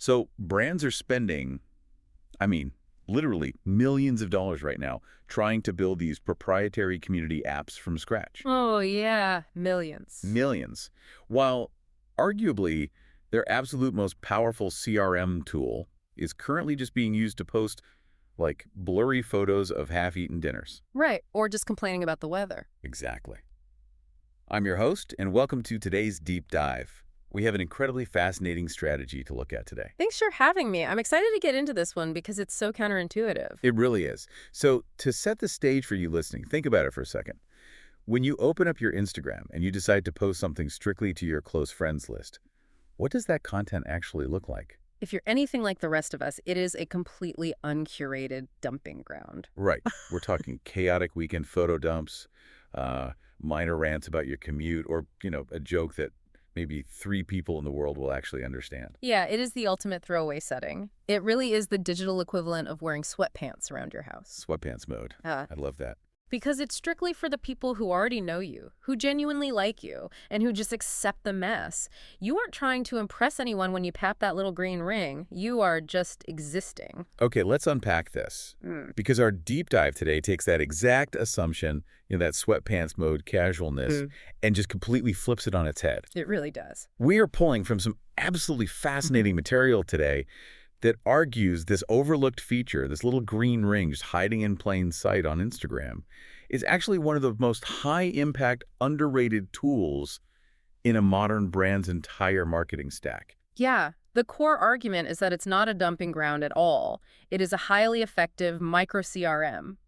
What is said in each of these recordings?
So brands are spending, I mean, literally millions of dollars right now trying to build these proprietary community apps from scratch. Oh, yeah, millions. Millions. While arguably their absolute most powerful CRM tool is currently just being used to post like blurry photos of half-eaten dinners. Right, or just complaining about the weather. Exactly. I'm your host, and welcome to today's Deep Dive. We have an incredibly fascinating strategy to look at today. Thanks for having me. I'm excited to get into this one because it's so counterintuitive. It really is. So to set the stage for you listening, think about it for a second. When you open up your Instagram and you decide to post something strictly to your close friends list, what does that content actually look like? If you're anything like the rest of us, it is a completely uncurated dumping ground. Right. We're talking chaotic weekend photo dumps, minor rants about your commute, or, a joke that maybe 3 people in the world will actually understand. Yeah, it is the ultimate throwaway setting. It really is the digital equivalent of wearing sweatpants around your house. Sweatpants mode. I love that. Because it's strictly for the people who already know you, who genuinely like you, and who just accept the mess. You aren't trying to impress anyone when you pat that little green ring. You are just existing. Okay, let's unpack this. Because our deep dive today takes that exact assumption, that sweatpants mode casualness, and just completely flips it on its head. It really does. We are pulling from some absolutely fascinating material today that argues this overlooked feature, this little green ring just hiding in plain sight on Instagram, is actually one of the most high-impact, underrated tools in a modern brand's entire marketing stack. Yeah, the core argument is that it's not a dumping ground at all. It is a highly effective micro-CRM.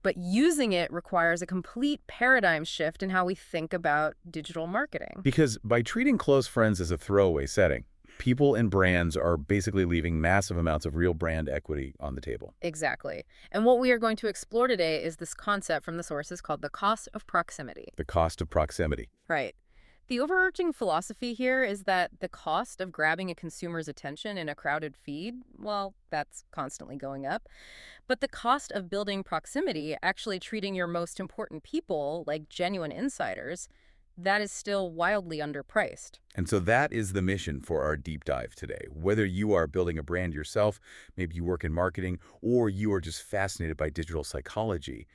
But using it requires a complete paradigm shift in how we think about digital marketing. Because by treating close friends as a throwaway setting, people and brands are basically leaving massive amounts of real brand equity on the table. Exactly. And what we are going to explore today is this concept from the sources called the cost of proximity. The cost of proximity. Right. The overarching philosophy here is that the cost of grabbing a consumer's attention in a crowded feed, well, that's constantly going up. But the cost of building proximity, actually treating your most important people like genuine insiders, that is still wildly underpriced. And so that is the mission for our deep dive today. Whether you are building a brand yourself, maybe you work in marketing, or you are just fascinated by digital psychology,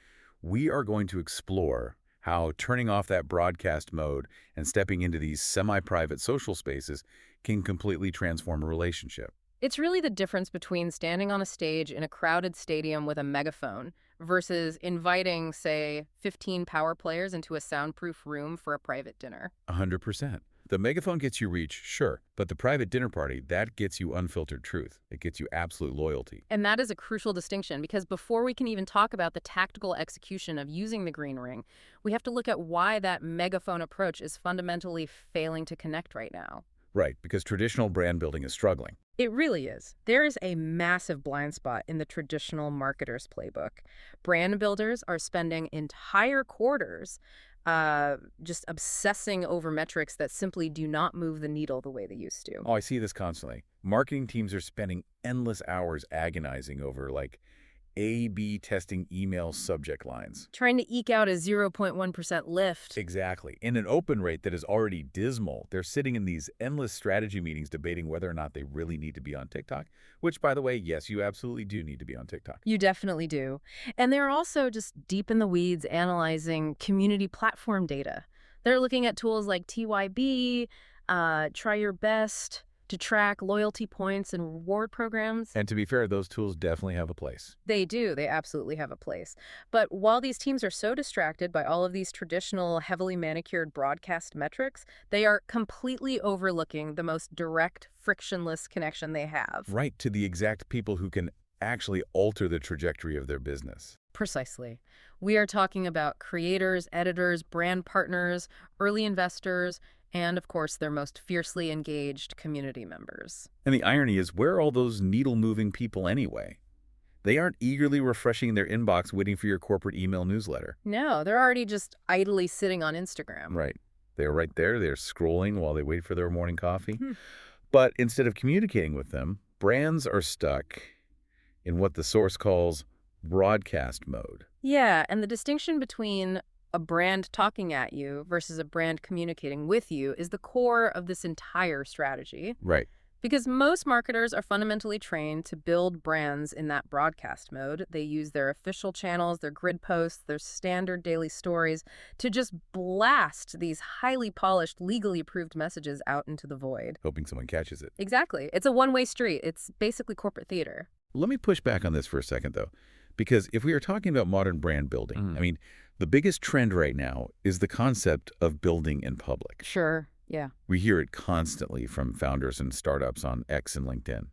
we are going to explore how turning off that broadcast mode and stepping into these semi-private social spaces can completely transform a relationship. It's really the difference between standing on a stage in a crowded stadium with a megaphone versus inviting, say, 15 power players into a soundproof room for a private dinner. 100%. The megaphone gets you reach, sure, but the private dinner party, that gets you unfiltered truth. It gets you absolute loyalty. And that is a crucial distinction because before we can even talk about the tactical execution of using the green ring, we have to look at why that megaphone approach is fundamentally failing to connect right now. Right, because traditional brand building is struggling. It really is. There is a massive blind spot in the traditional marketer's playbook. Brand builders are spending entire quarters just obsessing over metrics that simply do not move the needle the way they used to. Oh, I see this constantly. Marketing teams are spending endless hours agonizing over, A/B testing email subject lines. Trying to eke out a 0.1% lift. Exactly. In an open rate that is already dismal, they're sitting in these endless strategy meetings debating whether or not they really need to be on TikTok, which, by the way, yes, you absolutely do need to be on TikTok. You definitely do. And they're also just deep in the weeds analyzing community platform data. They're looking at tools like TYB, Try Your Best, to track loyalty points and reward programs. And to be fair, those tools definitely have a place. They do. They absolutely have a place. But while these teams are so distracted by all of these traditional, heavily manicured broadcast metrics, they are completely overlooking the most direct, frictionless connection they have. Right, to the exact people who can actually alter the trajectory of their business. Precisely. We are talking about creators, editors, brand partners, early investors, and, of course, their most fiercely engaged community members. And the irony is, where are all those needle-moving people anyway? They aren't eagerly refreshing their inbox waiting for your corporate email newsletter. No, they're already just idly sitting on Instagram. Right. They're right there. They're scrolling while they wait for their morning coffee. But instead of communicating with them, brands are stuck in what the source calls broadcast mode. Yeah, and the distinction between a brand talking at you versus a brand communicating with you is the core of this entire strategy. Right. Because most marketers are fundamentally trained to build brands in that broadcast mode. They use their official channels, their grid posts, their standard daily stories to just blast these highly polished, legally approved messages out into the void. Hoping someone catches it. Exactly. It's a one-way street. It's basically corporate theater. Let me push back on this for a second, though, because if we are talking about modern brand building, I mean, the biggest trend right now is the concept of building in public. Sure. Yeah. We hear it constantly from founders and startups on X and LinkedIn.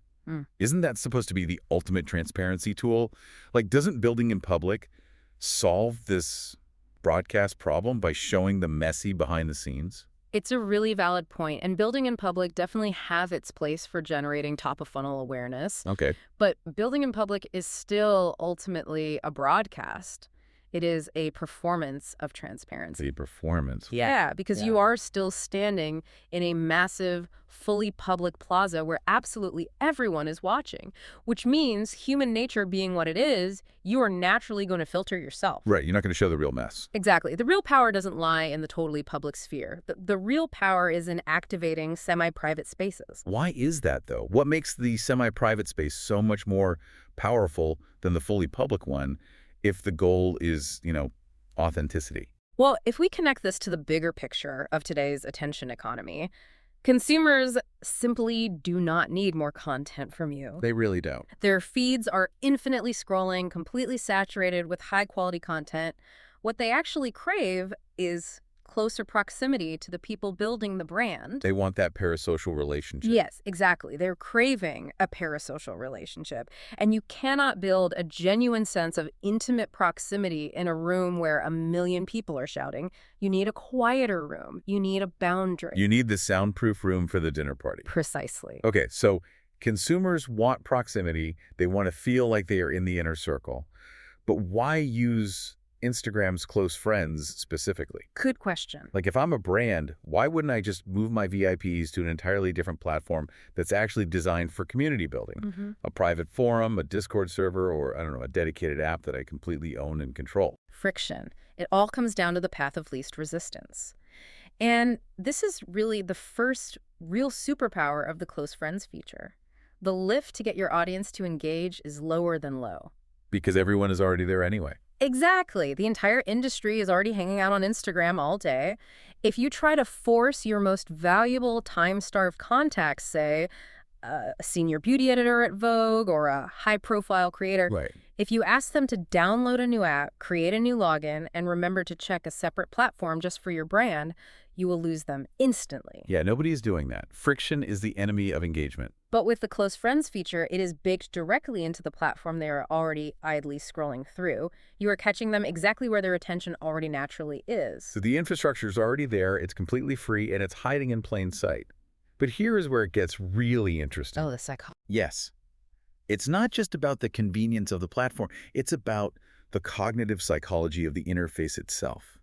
Isn't that supposed to be the ultimate transparency tool? Like, doesn't building in public solve this broadcast problem by showing the messy behind the scenes? It's a really valid point, and building in public definitely has its place for generating top-of-funnel awareness. Okay. But building in public is still ultimately a broadcast. It is a performance of transparency. The performance. Yeah, because you are still standing in a massive, fully public plaza where absolutely everyone is watching, which means human nature being what it is, you are naturally going to filter yourself. Right. You're not going to show the real mess. Exactly. The real power doesn't lie in the totally public sphere. The real power is in activating semi-private spaces. Why is that, though? What makes the semi-private space so much more powerful than the fully public one if the goal is, authenticity? Well, if we connect this to the bigger picture of today's attention economy, consumers simply do not need more content from you. They really don't. Their feeds are infinitely scrolling, completely saturated with high-quality content. What they actually crave is closer proximity to the people building the brand. They want that parasocial relationship. Yes, exactly. They're craving a parasocial relationship. And you cannot build a genuine sense of intimate proximity in a room where a million people are shouting. You need a quieter room. You need a boundary. You need the soundproof room for the dinner party. Precisely. Okay, so consumers want proximity. They want to feel like they are in the inner circle. But why use Instagram's close friends specifically? Good question. Like, if I'm a brand, why wouldn't I just move my VIPs to an entirely different platform that's actually designed for community building? A private forum, a Discord server, or, I don't know, a dedicated app that I completely own and control. Friction. It all comes down to the path of least resistance. And this is really the first real superpower of the close friends feature. The lift to get your audience to engage is lower than low. Because everyone is already there anyway. Exactly. The entire industry is already hanging out on Instagram all day. If you try to force your most valuable time-starved contacts, say, a senior beauty editor at Vogue or a high-profile creator, Right. if you ask them to download a new app, create a new login, and remember to check a separate platform just for your brand, you will lose them instantly. Yeah, nobody is doing that. Friction is the enemy of engagement. But with the Close Friends feature, it is baked directly into the platform they are already idly scrolling through. You are catching them exactly where their attention already naturally is. So the infrastructure is already there, it's completely free, and it's hiding in plain sight. But here is where it gets really interesting. Oh, the psychology. Yes. It's not just about the convenience of the platform. It's about the cognitive psychology of the interface itself.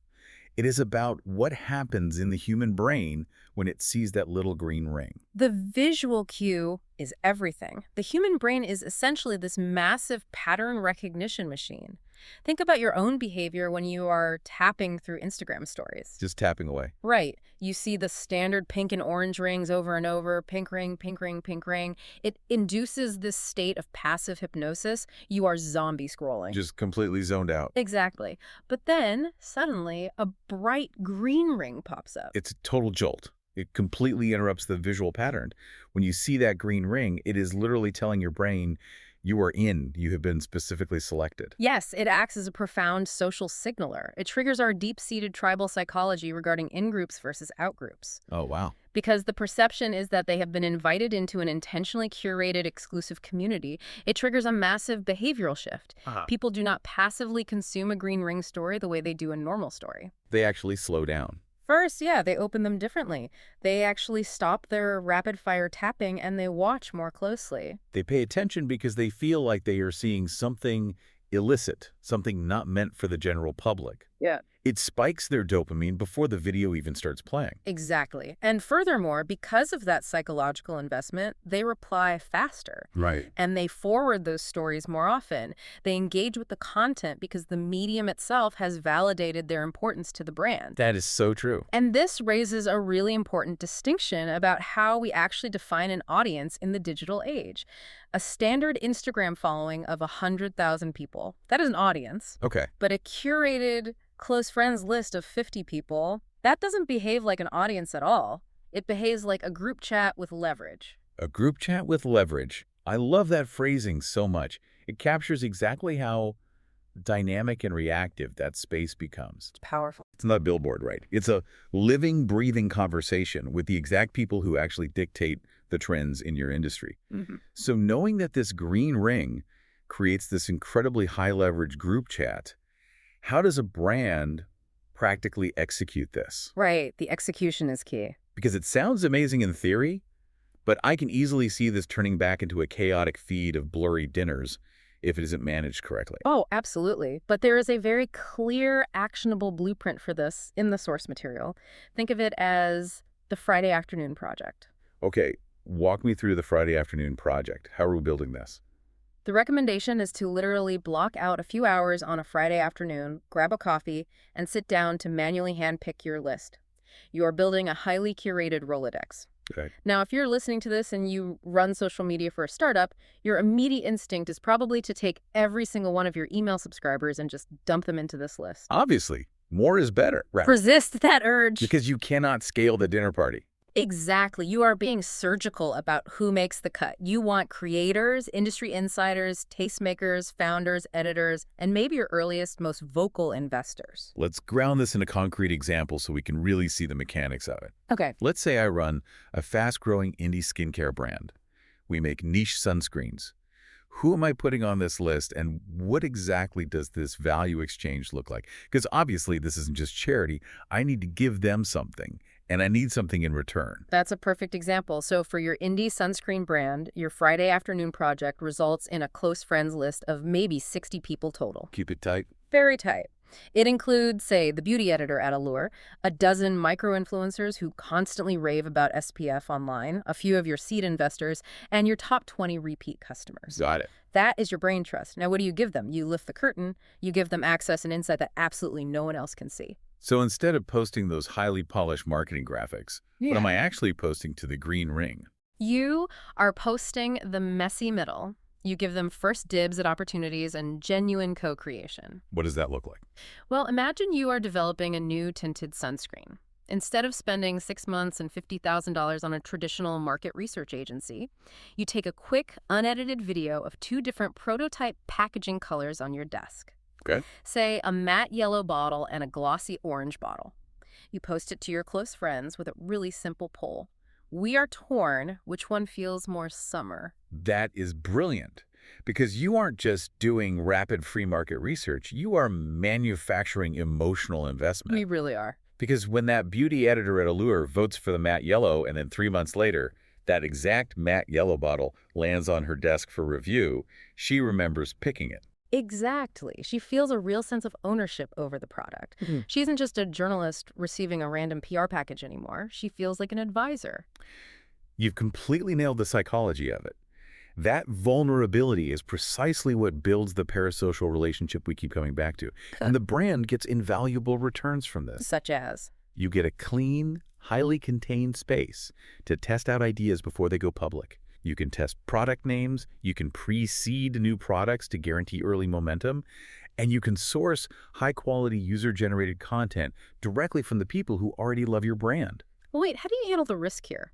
It is about what happens in the human brain when it sees that little green ring. The visual cue is everything. The human brain is essentially this massive pattern recognition machine. Think about your own behavior when you are tapping through Instagram stories. Just tapping away. Right. You see the standard pink and orange rings over and over, pink ring, pink ring, pink ring. It induces this state of passive hypnosis. You are zombie scrolling. Just completely zoned out. Exactly. But then, suddenly, a bright green ring pops up. It's a total jolt. It completely interrupts the visual pattern. When you see that green ring, it is literally telling your brain, you are in. You have been specifically selected. Yes, it acts as a profound social signaler. It triggers our deep-seated tribal psychology regarding in-groups versus out-groups. Oh, wow. Because the perception is that they have been invited into an intentionally curated exclusive community, it triggers a massive behavioral shift. People do not passively consume a green ring story the way they do a normal story. They actually slow down. First, yeah, they open them differently. They actually stop their rapid-fire tapping and they watch more closely. They pay attention because they feel like they are seeing something illicit, something not meant for the general public. Yeah. It spikes their dopamine before the video even starts playing. Exactly. And furthermore, because of that psychological investment, they reply faster. Right. And they forward those stories more often. They engage with the content because the medium itself has validated their importance to the brand. That is so true. And this raises a really important distinction about how we actually define an audience in the digital age. A standard Instagram following of 100,000 people, that is an audience. Okay. But a curated close friends list of 50 people, that doesn't behave like an audience at all. It behaves like a group chat with leverage. A group chat with leverage. I love that phrasing so much. It captures exactly how dynamic and reactive that space becomes. It's powerful. It's not a billboard, right? It's a living, breathing conversation with the exact people who actually dictate the trends in your industry. So knowing that this green ring creates this incredibly high leverage group chat, how does a brand practically execute this? Right. The execution is key. Because it sounds amazing in theory, but I can easily see this turning back into a chaotic feed of blurry dinners if it isn't managed correctly. Oh, absolutely. But there is a very clear, actionable blueprint for this in the source material. Think of it as the Friday afternoon project. Okay, walk me through the Friday afternoon project. How are we building this? The recommendation is to literally block out a few hours on a Friday afternoon, grab a coffee, and sit down to manually handpick your list. You are building a highly curated Rolodex. Okay. Now, if you're listening to this and you run social media for a startup, your immediate instinct is probably to take every single one of your email subscribers and just dump them into this list. Obviously, more is better. Right. Resist that urge. Because you cannot scale the dinner party. Exactly. You are being surgical about who makes the cut. You want creators, industry insiders, tastemakers, founders, editors, and maybe your earliest, most vocal investors. Let's ground this in a concrete example so we can really see the mechanics of it. Okay. Let's say I run a fast-growing indie skincare brand. We make niche sunscreens. Who am I putting on this list, and what exactly does this value exchange look like? Because obviously this isn't just charity. I need to give them something, and I need something in return. That's a perfect example. So for your indie sunscreen brand, your Friday afternoon project results in a close friends list of maybe 60 people total. Keep it tight. Very tight. It includes, say, the beauty editor at Allure, a dozen micro-influencers who constantly rave about SPF online, a few of your seed investors, and your top 20 repeat customers. Got it. That is your brain trust. Now, what do you give them? You lift the curtain, you give them access and insight that absolutely no one else can see. So instead of posting those highly polished marketing graphics, what am I actually posting to the green ring? You are posting the messy middle. You give them first dibs at opportunities and genuine co-creation. What does that look like? Well, imagine you are developing a new tinted sunscreen. Instead of spending 6 months and $50,000 on a traditional market research agency, you take a quick, unedited video of 2 different prototype packaging colors on your desk. Okay. Say a matte yellow bottle and a glossy orange bottle. You post it to your close friends with a really simple poll. We are torn. Which one feels more summer? That is brilliant, because you aren't just doing rapid free market research. You are manufacturing emotional investment. We really are. Because when that beauty editor at Allure votes for the matte yellow, and then 3 months later, that exact matte yellow bottle lands on her desk for review, she remembers picking it. Exactly. She feels a real sense of ownership over the product. She isn't just a journalist receiving a random PR package anymore. She feels like an advisor. You've completely nailed the psychology of it. That vulnerability is precisely what builds the parasocial relationship we keep coming back to. And the brand gets invaluable returns from this. Such as? You get a clean, highly contained space to test out ideas before they go public. You can test product names, you can pre-seed new products to guarantee early momentum, and you can source high-quality user-generated content directly from the people who already love your brand. Well, wait, how do you handle the risk here?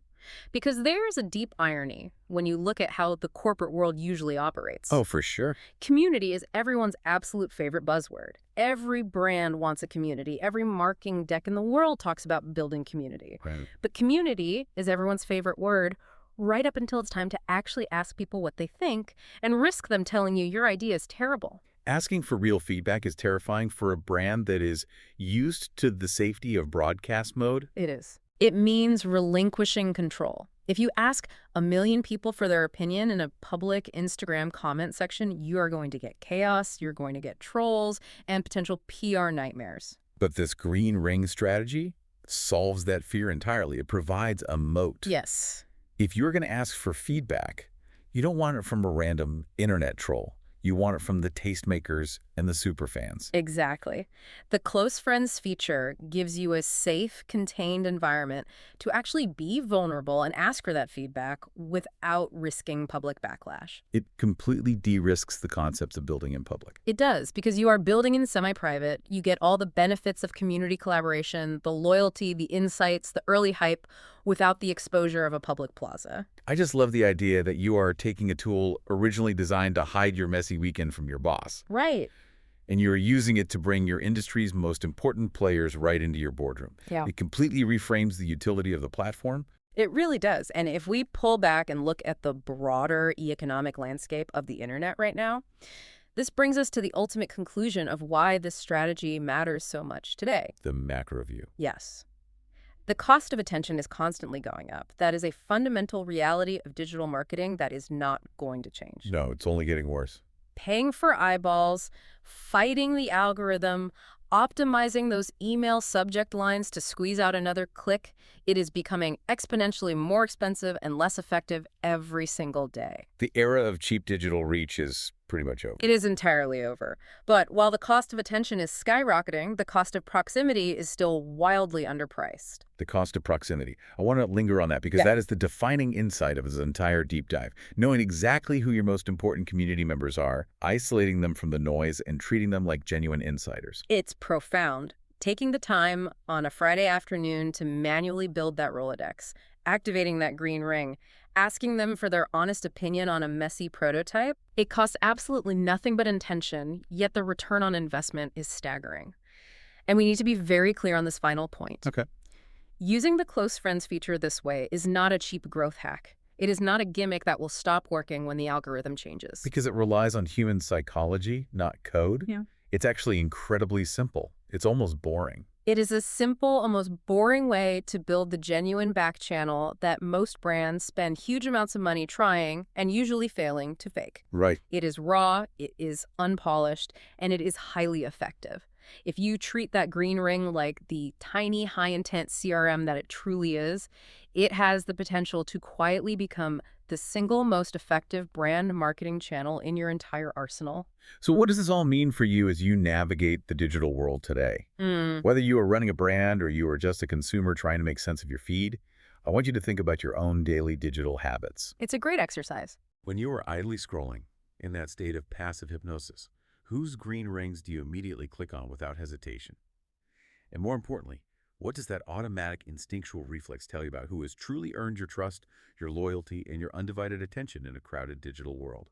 Because there's a deep irony when you look at how the corporate world usually operates. Oh, for sure. Community is everyone's absolute favorite buzzword. Every brand wants a community. Every marketing deck in the world talks about building community. Right. But community is everyone's favorite word right up until it's time to actually ask people what they think and risk them telling you your idea is terrible. Asking for real feedback is terrifying for a brand that is used to the safety of broadcast mode. It is. It means relinquishing control. If you ask 1 million people for their opinion in a public Instagram comment section, you are going to get chaos, you're going to get trolls, and potential PR nightmares. But this green ring strategy solves that fear entirely. It provides a moat. Yes. If you're going to ask for feedback, you don't want it from a random internet troll. You want it from the tastemakers and the superfans. Exactly. The close friends feature gives you a safe, contained environment to actually be vulnerable and ask for that feedback without risking public backlash. It completely de-risks the concepts of building in public. It does, because you are building in semi-private. You get all the benefits of community collaboration, the loyalty, the insights, the early hype, without the exposure of a public plaza. I just love the idea that you are taking a tool originally designed to hide your messy weekend from your boss, Right. and you're using it to bring your industry's most important players right into your boardroom. Yeah. It completely reframes the utility of the platform. It really does. And if we pull back and look at the broader economic landscape of the internet right now, this brings us to the ultimate conclusion of why this strategy matters so much today. The macro view. Yes. The cost of attention is constantly going up. That is a fundamental reality of digital marketing that is not going to change. No, it's only getting worse. Paying for eyeballs, fighting the algorithm, optimizing those email subject lines to squeeze out another click, it is becoming exponentially more expensive and less effective every single day. The era of cheap digital reach is pretty much over. It is entirely over. But while the cost of attention is skyrocketing, the cost of proximity is still wildly underpriced. The cost of proximity. I want to linger on that because Yeah. that is the defining insight of this entire deep dive. Knowing exactly who your most important community members are, isolating them from the noise, and treating them like genuine insiders. It's profound. Taking the time on a Friday afternoon to manually build that Rolodex, activating that green ring, asking them for their honest opinion on a messy prototype, it costs absolutely nothing but intention, yet the return on investment is staggering. And we need to be very clear on this final point. Okay. Using the close friends feature this way is not a cheap growth hack. It is not a gimmick that will stop working when the algorithm changes. Because it relies on human psychology, not code. Yeah. It's actually incredibly simple. It's almost boring. It is a simple, almost boring way to build the genuine back channel that most brands spend huge amounts of money trying and usually failing to fake. Right. It is raw, it is unpolished, and it is highly effective. If you treat that green ring like the tiny, high-intent CRM that it truly is, it has the potential to quietly become the single most effective brand marketing channel in your entire arsenal. So what does this all mean for you as you navigate the digital world today? Mm. Whether you are running a brand or you are just a consumer trying to make sense of your feed, I want you to think about your own daily digital habits. It's a great exercise. When you are idly scrolling, in that state of passive hypnosis, whose green rings do you immediately click on without hesitation? And more importantly, what does that automatic instinctual reflex tell you about who has truly earned your trust, your loyalty, and your undivided attention in a crowded digital world?